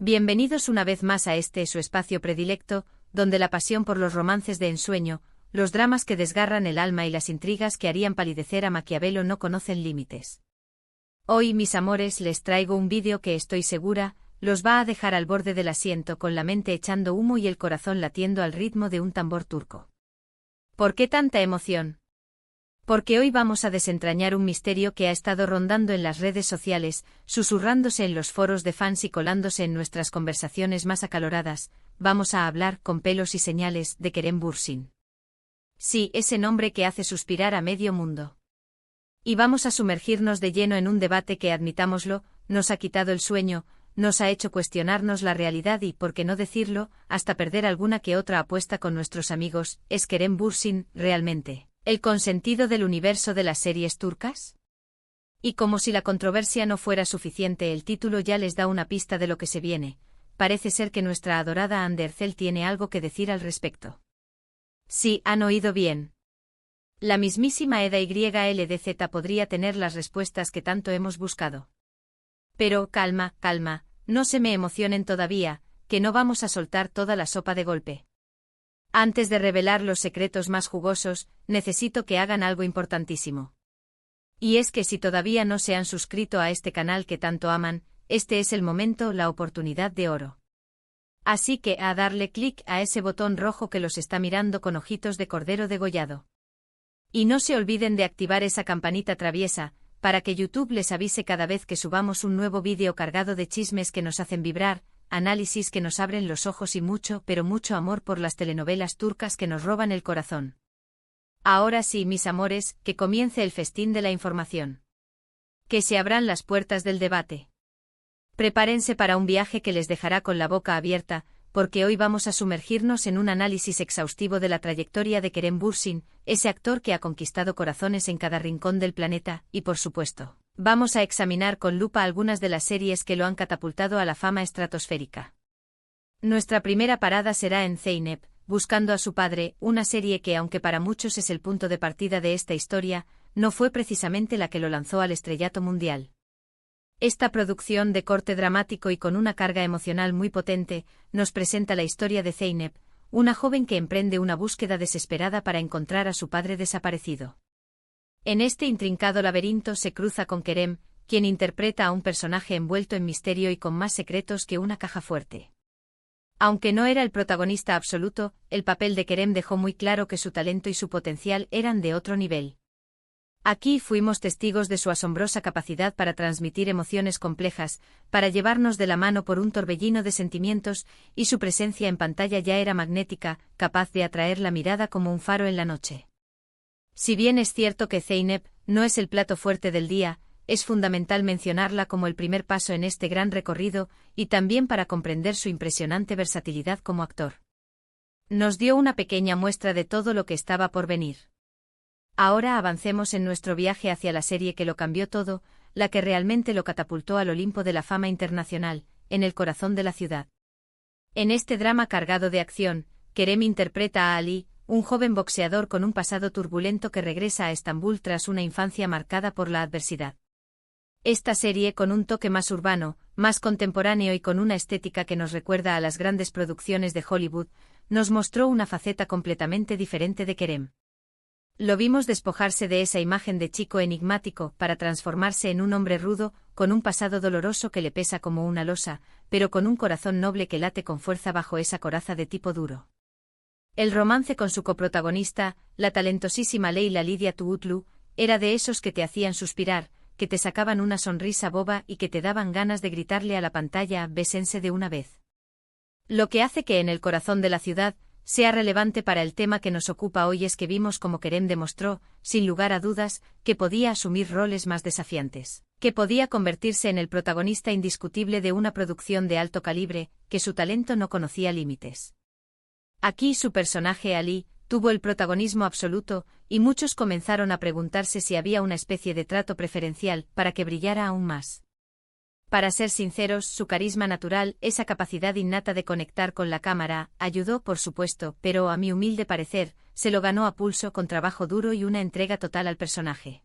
Bienvenidos una vez más a este su espacio predilecto, donde la pasión por los romances de ensueño, los dramas que desgarran el alma y las intrigas que harían palidecer a Maquiavelo no conocen límites. Hoy, mis amores, les traigo un vídeo que estoy segura, los va a dejar al borde del asiento con la mente echando humo y el corazón latiendo al ritmo de un tambor turco. ¿Por qué tanta emoción? Porque hoy vamos a desentrañar un misterio que ha estado rondando en las redes sociales, susurrándose en los foros de fans y colándose en nuestras conversaciones más acaloradas. Vamos a hablar, con pelos y señales, de Kerem Bürsin. Sí, ese nombre que hace suspirar a medio mundo. Y vamos a sumergirnos de lleno en un debate que, admitámoslo, nos ha quitado el sueño, nos ha hecho cuestionarnos la realidad y, por qué no decirlo, hasta perder alguna que otra apuesta con nuestros amigos. ¿Es Kerem Bürsin, realmente, el consentido del universo de las series turcas? Y como si la controversia no fuera suficiente, el título ya les da una pista de lo que se viene. Parece ser que nuestra adorada Hande Erçel tiene algo que decir al respecto. Sí, han oído bien. La mismísima Eda YLDZ podría tener las respuestas que tanto hemos buscado. Pero, calma, calma, no se me emocionen todavía, que no vamos a soltar toda la sopa de golpe. Antes de revelar los secretos más jugosos, necesito que hagan algo importantísimo. Y es que si todavía no se han suscrito a este canal que tanto aman, este es el momento, la oportunidad de oro. Así que a darle clic a ese botón rojo que los está mirando con ojitos de cordero degollado. Y no se olviden de activar esa campanita traviesa, para que YouTube les avise cada vez que subamos un nuevo vídeo cargado de chismes que nos hacen vibrar, análisis que nos abren los ojos y mucho, pero mucho amor por las telenovelas turcas que nos roban el corazón. Ahora sí, mis amores, que comience el festín de la información. Que se abran las puertas del debate. Prepárense para un viaje que les dejará con la boca abierta, porque hoy vamos a sumergirnos en un análisis exhaustivo de la trayectoria de Kerem Bürsin, ese actor que ha conquistado corazones en cada rincón del planeta, y por supuesto, vamos a examinar con lupa algunas de las series que lo han catapultado a la fama estratosférica. Nuestra primera parada será en Zeynep, buscando a su padre, una serie que, aunque para muchos es el punto de partida de esta historia, no fue precisamente la que lo lanzó al estrellato mundial. Esta producción de corte dramático y con una carga emocional muy potente, nos presenta la historia de Zeynep, una joven que emprende una búsqueda desesperada para encontrar a su padre desaparecido. En este intrincado laberinto se cruza con Kerem, quien interpreta a un personaje envuelto en misterio y con más secretos que una caja fuerte. Aunque no era el protagonista absoluto, el papel de Kerem dejó muy claro que su talento y su potencial eran de otro nivel. Aquí fuimos testigos de su asombrosa capacidad para transmitir emociones complejas, para llevarnos de la mano por un torbellino de sentimientos, y su presencia en pantalla ya era magnética, capaz de atraer la mirada como un faro en la noche. Si bien es cierto que Zeynep no es el plato fuerte del día, es fundamental mencionarla como el primer paso en este gran recorrido, y también para comprender su impresionante versatilidad como actor. Nos dio una pequeña muestra de todo lo que estaba por venir. Ahora avancemos en nuestro viaje hacia la serie que lo cambió todo, la que realmente lo catapultó al Olimpo de la fama internacional, en el corazón de la ciudad. En este drama cargado de acción, Kerem interpreta a Ali, un joven boxeador con un pasado turbulento que regresa a Estambul tras una infancia marcada por la adversidad. Esta serie, con un toque más urbano, más contemporáneo y con una estética que nos recuerda a las grandes producciones de Hollywood, nos mostró una faceta completamente diferente de Kerem. Lo vimos despojarse de esa imagen de chico enigmático para transformarse en un hombre rudo, con un pasado doloroso que le pesa como una losa, pero con un corazón noble que late con fuerza bajo esa coraza de tipo duro. El romance con su coprotagonista, la talentosísima Leyla Lydia Tuğutlu, era de esos que te hacían suspirar, que te sacaban una sonrisa boba y que te daban ganas de gritarle a la pantalla: bésense de una vez. Lo que hace que en el corazón de la ciudad sea relevante para el tema que nos ocupa hoy es que vimos cómo Kerem demostró, sin lugar a dudas, que podía asumir roles más desafiantes, que podía convertirse en el protagonista indiscutible de una producción de alto calibre, que su talento no conocía límites. Aquí su personaje Ali tuvo el protagonismo absoluto, y muchos comenzaron a preguntarse si había una especie de trato preferencial para que brillara aún más. Para ser sinceros, su carisma natural, esa capacidad innata de conectar con la cámara, ayudó por supuesto, pero a mi humilde parecer, se lo ganó a pulso con trabajo duro y una entrega total al personaje.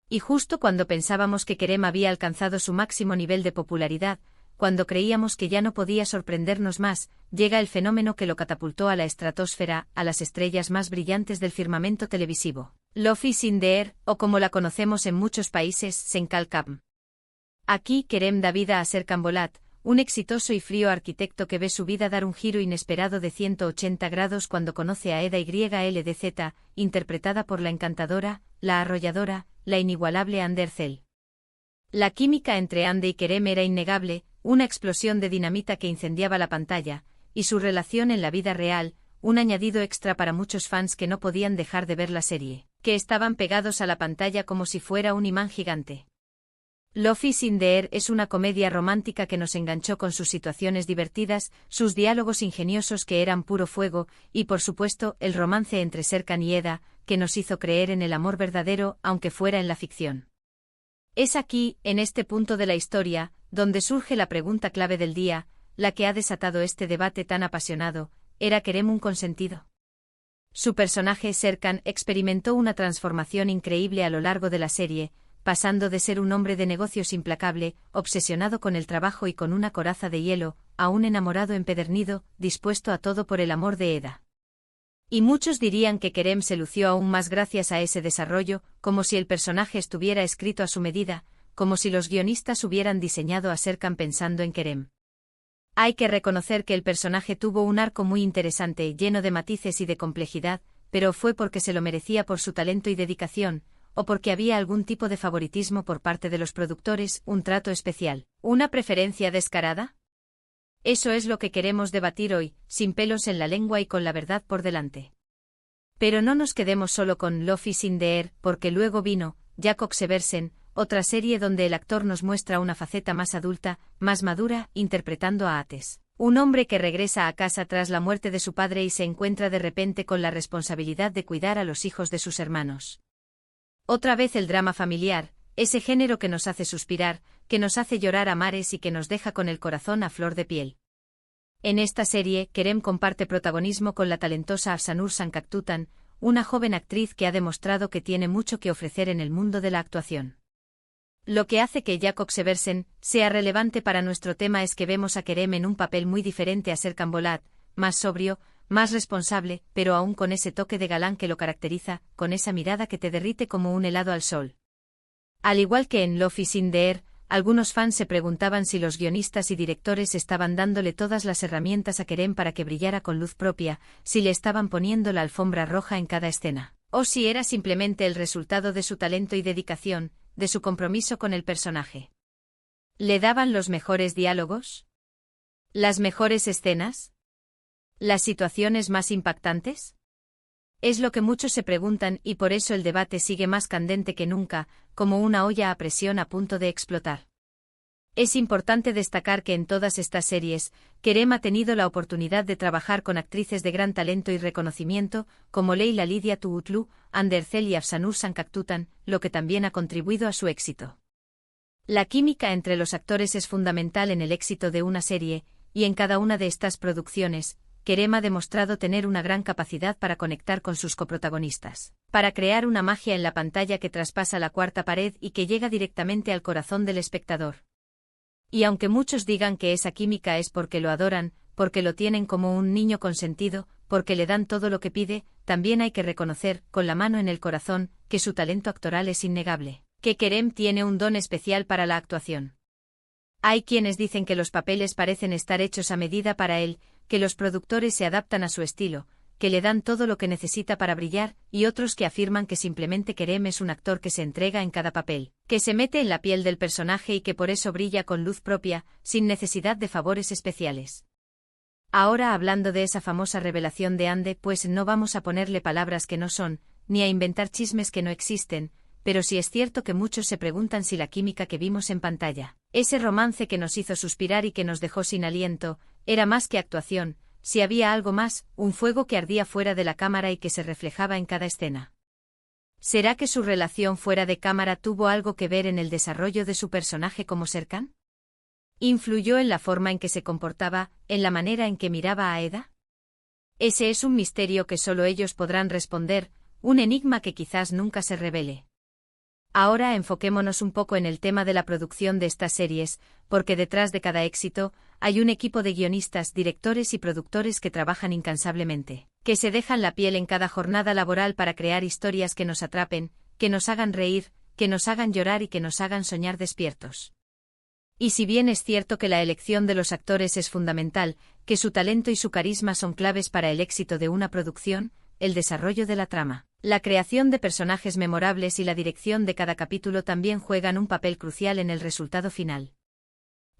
Y justo cuando pensábamos que Kerem había alcanzado su máximo nivel de popularidad, cuando creíamos que ya no podía sorprendernos más, llega el fenómeno que lo catapultó a la estratosfera, a las estrellas más brillantes del firmamento televisivo. Love is in the air, o como la conocemos en muchos países, Senkalkam. Aquí Kerem da vida a Serkan Bolat, un exitoso y frío arquitecto que ve su vida dar un giro inesperado de 180 grados cuando conoce a Eda YLDZ, interpretada por la encantadora, la arrolladora, la inigualable Hande Erçel. La química entre Hande y Kerem era innegable, una explosión de dinamita que incendiaba la pantalla, y su relación en la vida real, un añadido extra para muchos fans que no podían dejar de ver la serie, que estaban pegados a la pantalla como si fuera un imán gigante. Love is in the air es una comedia romántica que nos enganchó con sus situaciones divertidas, sus diálogos ingeniosos que eran puro fuego, y por supuesto, el romance entre Serkan y Eda, que nos hizo creer en el amor verdadero, aunque fuera en la ficción. Es aquí, en este punto de la historia, donde surge la pregunta clave del día, la que ha desatado este debate tan apasionado: ¿era Kerem un consentido? Su personaje Serkan experimentó una transformación increíble a lo largo de la serie, pasando de ser un hombre de negocios implacable, obsesionado con el trabajo y con una coraza de hielo, a un enamorado empedernido, dispuesto a todo por el amor de Eda. Y muchos dirían que Kerem se lució aún más gracias a ese desarrollo, como si el personaje estuviera escrito a su medida, como si los guionistas hubieran diseñado a Serkan pensando en Kerem. Hay que reconocer que el personaje tuvo un arco muy interesante, lleno de matices y de complejidad, pero fue porque se lo merecía por su talento y dedicación, o porque había algún tipo de favoritismo por parte de los productores, un trato especial, una preferencia descarada. Eso es lo que queremos debatir hoy, sin pelos en la lengua y con la verdad por delante. Pero no nos quedemos solo con Love is in the air, porque luego vino Jakob Seversen, otra serie donde el actor nos muestra una faceta más adulta, más madura, interpretando a Ates, un hombre que regresa a casa tras la muerte de su padre y se encuentra de repente con la responsabilidad de cuidar a los hijos de sus hermanos. Otra vez el drama familiar, ese género que nos hace suspirar, que nos hace llorar a mares y que nos deja con el corazón a flor de piel. En esta serie, Kerem comparte protagonismo con la talentosa Afsanur Sankaktutan, una joven actriz que ha demostrado que tiene mucho que ofrecer en el mundo de la actuación. Lo que hace que Jakob Seversen sea relevante para nuestro tema es que vemos a Kerem en un papel muy diferente a Serkan Bolat, más sobrio, más responsable, pero aún con ese toque de galán que lo caracteriza, con esa mirada que te derrite como un helado al sol. Al igual que en Love is in the air, algunos fans se preguntaban si los guionistas y directores estaban dándole todas las herramientas a Kerem para que brillara con luz propia, si le estaban poniendo la alfombra roja en cada escena, o si era simplemente el resultado de su talento y dedicación, de su compromiso con el personaje. ¿Le daban los mejores diálogos? ¿Las mejores escenas? ¿Las situaciones más impactantes? Es lo que muchos se preguntan y por eso el debate sigue más candente que nunca, como una olla a presión a punto de explotar. Es importante destacar que en todas estas series, Kerem ha tenido la oportunidad de trabajar con actrices de gran talento y reconocimiento, como Leyla Lidia Tuğutlu, Hande Erçel y Afsanur Sankaktutan, lo que también ha contribuido a su éxito. La química entre los actores es fundamental en el éxito de una serie, y en cada una de estas producciones, Kerem ha demostrado tener una gran capacidad para conectar con sus coprotagonistas, para crear una magia en la pantalla que traspasa la cuarta pared y que llega directamente al corazón del espectador. Y aunque muchos digan que esa química es porque lo adoran, porque lo tienen como un niño consentido, porque le dan todo lo que pide, también hay que reconocer, con la mano en el corazón, que su talento actoral es innegable, que Kerem tiene un don especial para la actuación. Hay quienes dicen que los papeles parecen estar hechos a medida para él, que los productores se adaptan a su estilo, que le dan todo lo que necesita para brillar, y otros que afirman que simplemente Kerem es un actor que se entrega en cada papel, que se mete en la piel del personaje y que por eso brilla con luz propia, sin necesidad de favores especiales. Ahora hablando de esa famosa revelación de Hande, pues no vamos a ponerle palabras que no son, ni a inventar chismes que no existen, pero sí es cierto que muchos se preguntan si la química que vimos en pantalla, ese romance que nos hizo suspirar y que nos dejó sin aliento, era más que actuación, si había algo más, un fuego que ardía fuera de la cámara y que se reflejaba en cada escena. ¿Será que su relación fuera de cámara tuvo algo que ver en el desarrollo de su personaje como Serkan? ¿Influyó en la forma en que se comportaba, en la manera en que miraba a Eda? Ese es un misterio que solo ellos podrán responder, un enigma que quizás nunca se revele. Ahora enfoquémonos un poco en el tema de la producción de estas series, porque detrás de cada éxito, hay un equipo de guionistas, directores y productores que trabajan incansablemente, que se dejan la piel en cada jornada laboral para crear historias que nos atrapen, que nos hagan reír, que nos hagan llorar y que nos hagan soñar despiertos. Y si bien es cierto que la elección de los actores es fundamental, que su talento y su carisma son claves para el éxito de una producción, el desarrollo de la trama, la creación de personajes memorables y la dirección de cada capítulo también juegan un papel crucial en el resultado final.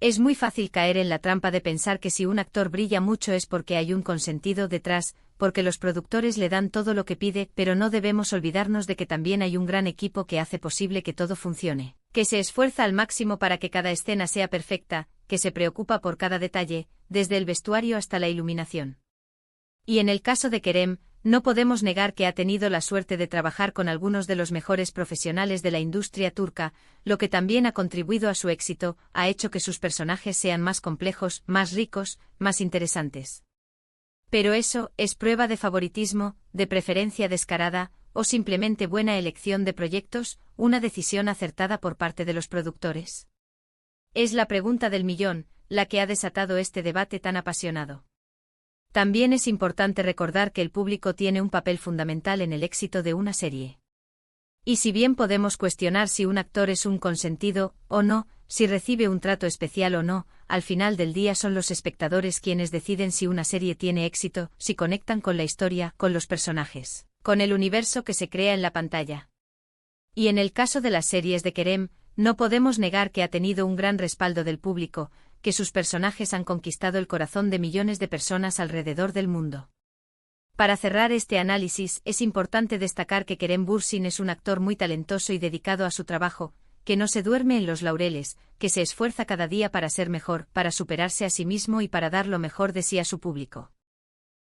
Es muy fácil caer en la trampa de pensar que si un actor brilla mucho es porque hay un consentido detrás, porque los productores le dan todo lo que pide, pero no debemos olvidarnos de que también hay un gran equipo que hace posible que todo funcione, que se esfuerza al máximo para que cada escena sea perfecta, que se preocupa por cada detalle, desde el vestuario hasta la iluminación. Y en el caso de Kerem, no podemos negar que ha tenido la suerte de trabajar con algunos de los mejores profesionales de la industria turca, lo que también ha contribuido a su éxito, ha hecho que sus personajes sean más complejos, más ricos, más interesantes. Pero eso, ¿es prueba de favoritismo, de preferencia descarada, o simplemente buena elección de proyectos, una decisión acertada por parte de los productores? Es la pregunta del millón, la que ha desatado este debate tan apasionado. También es importante recordar que el público tiene un papel fundamental en el éxito de una serie. Y si bien podemos cuestionar si un actor es un consentido o no, si recibe un trato especial o no, al final del día son los espectadores quienes deciden si una serie tiene éxito, si conectan con la historia, con los personajes, con el universo que se crea en la pantalla. Y en el caso de las series de Kerem, no podemos negar que ha tenido un gran respaldo del público, que sus personajes han conquistado el corazón de millones de personas alrededor del mundo. Para cerrar este análisis, es importante destacar que Kerem Bürsin es un actor muy talentoso y dedicado a su trabajo, que no se duerme en los laureles, que se esfuerza cada día para ser mejor, para superarse a sí mismo y para dar lo mejor de sí a su público.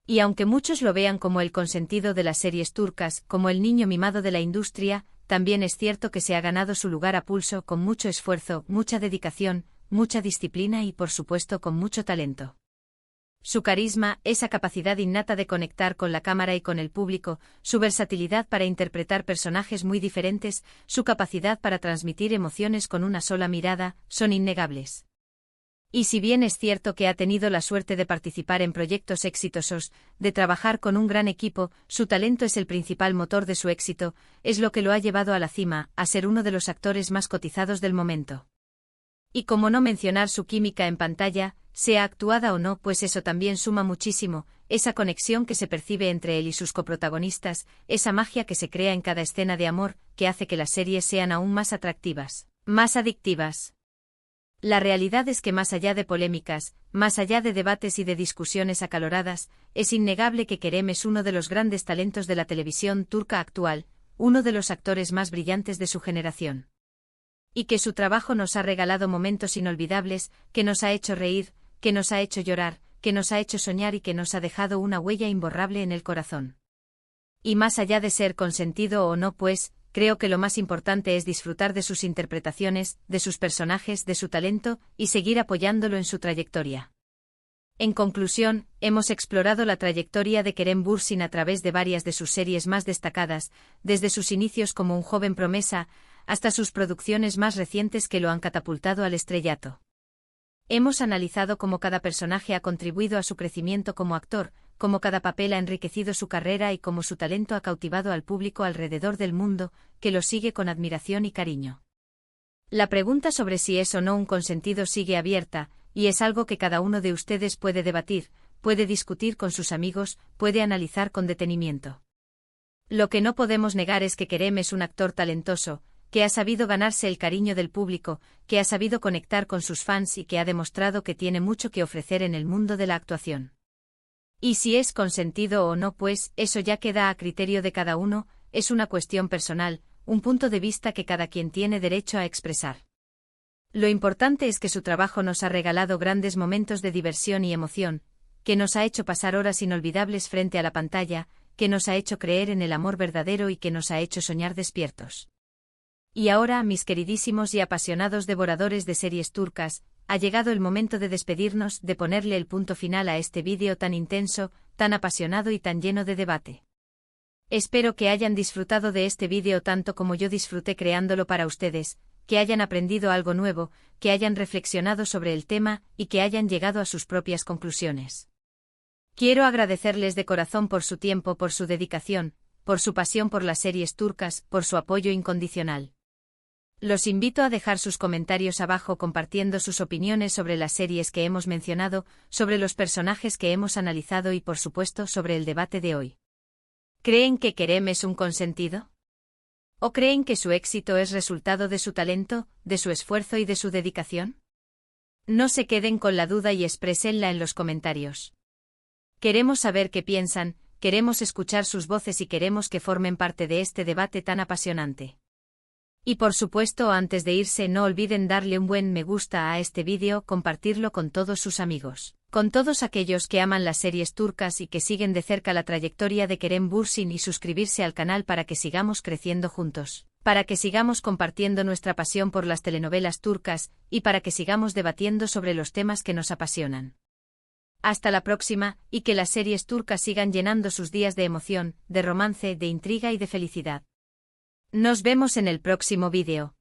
Y aunque muchos lo vean como el consentido de las series turcas, como el niño mimado de la industria, también es cierto que se ha ganado su lugar a pulso con mucho esfuerzo, mucha dedicación, mucha disciplina y por supuesto con mucho talento. Su carisma, esa capacidad innata de conectar con la cámara y con el público, su versatilidad para interpretar personajes muy diferentes, su capacidad para transmitir emociones con una sola mirada, son innegables. Y si bien es cierto que ha tenido la suerte de participar en proyectos exitosos, de trabajar con un gran equipo, su talento es el principal motor de su éxito, es lo que lo ha llevado a la cima, a ser uno de los actores más cotizados del momento. Y cómo no mencionar su química en pantalla, sea actuada o no, pues eso también suma muchísimo, esa conexión que se percibe entre él y sus coprotagonistas, esa magia que se crea en cada escena de amor, que hace que las series sean aún más atractivas, más adictivas. La realidad es que más allá de polémicas, más allá de debates y de discusiones acaloradas, es innegable que Kerem es uno de los grandes talentos de la televisión turca actual, uno de los actores más brillantes de su generación. Y que su trabajo nos ha regalado momentos inolvidables, que nos ha hecho reír, que nos ha hecho llorar, que nos ha hecho soñar y que nos ha dejado una huella imborrable en el corazón. Y más allá de ser consentido o no, pues, creo que lo más importante es disfrutar de sus interpretaciones, de sus personajes, de su talento, y seguir apoyándolo en su trayectoria. En conclusión, hemos explorado la trayectoria de Kerem Bürsin a través de varias de sus series más destacadas, desde sus inicios como un joven promesa, hasta sus producciones más recientes que lo han catapultado al estrellato. Hemos analizado cómo cada personaje ha contribuido a su crecimiento como actor, cómo cada papel ha enriquecido su carrera y cómo su talento ha cautivado al público alrededor del mundo, que lo sigue con admiración y cariño. La pregunta sobre si es o no un consentido sigue abierta, y es algo que cada uno de ustedes puede debatir, puede discutir con sus amigos, puede analizar con detenimiento. Lo que no podemos negar es que Kerem es un actor talentoso, que ha sabido ganarse el cariño del público, que ha sabido conectar con sus fans y que ha demostrado que tiene mucho que ofrecer en el mundo de la actuación. Y si es consentido o no, pues, eso ya queda a criterio de cada uno, es una cuestión personal, un punto de vista que cada quien tiene derecho a expresar. Lo importante es que su trabajo nos ha regalado grandes momentos de diversión y emoción, que nos ha hecho pasar horas inolvidables frente a la pantalla, que nos ha hecho creer en el amor verdadero y que nos ha hecho soñar despiertos. Y ahora, mis queridísimos y apasionados devoradores de series turcas, ha llegado el momento de despedirnos, de ponerle el punto final a este vídeo tan intenso, tan apasionado y tan lleno de debate. Espero que hayan disfrutado de este vídeo tanto como yo disfruté creándolo para ustedes, que hayan aprendido algo nuevo, que hayan reflexionado sobre el tema y que hayan llegado a sus propias conclusiones. Quiero agradecerles de corazón por su tiempo, por su dedicación, por su pasión por las series turcas, por su apoyo incondicional. Los invito a dejar sus comentarios abajo compartiendo sus opiniones sobre las series que hemos mencionado, sobre los personajes que hemos analizado y por supuesto sobre el debate de hoy. ¿Creen que Kerem es un consentido? ¿O creen que su éxito es resultado de su talento, de su esfuerzo y de su dedicación? No se queden con la duda y exprésenla en los comentarios. Queremos saber qué piensan, queremos escuchar sus voces y queremos que formen parte de este debate tan apasionante. Y por supuesto, antes de irse no olviden darle un buen me gusta a este vídeo, compartirlo con todos sus amigos, con todos aquellos que aman las series turcas y que siguen de cerca la trayectoria de Kerem Bürsin y suscribirse al canal para que sigamos creciendo juntos, para que sigamos compartiendo nuestra pasión por las telenovelas turcas y para que sigamos debatiendo sobre los temas que nos apasionan. Hasta la próxima, y que las series turcas sigan llenando sus días de emoción, de romance, de intriga y de felicidad. Nos vemos en el próximo vídeo.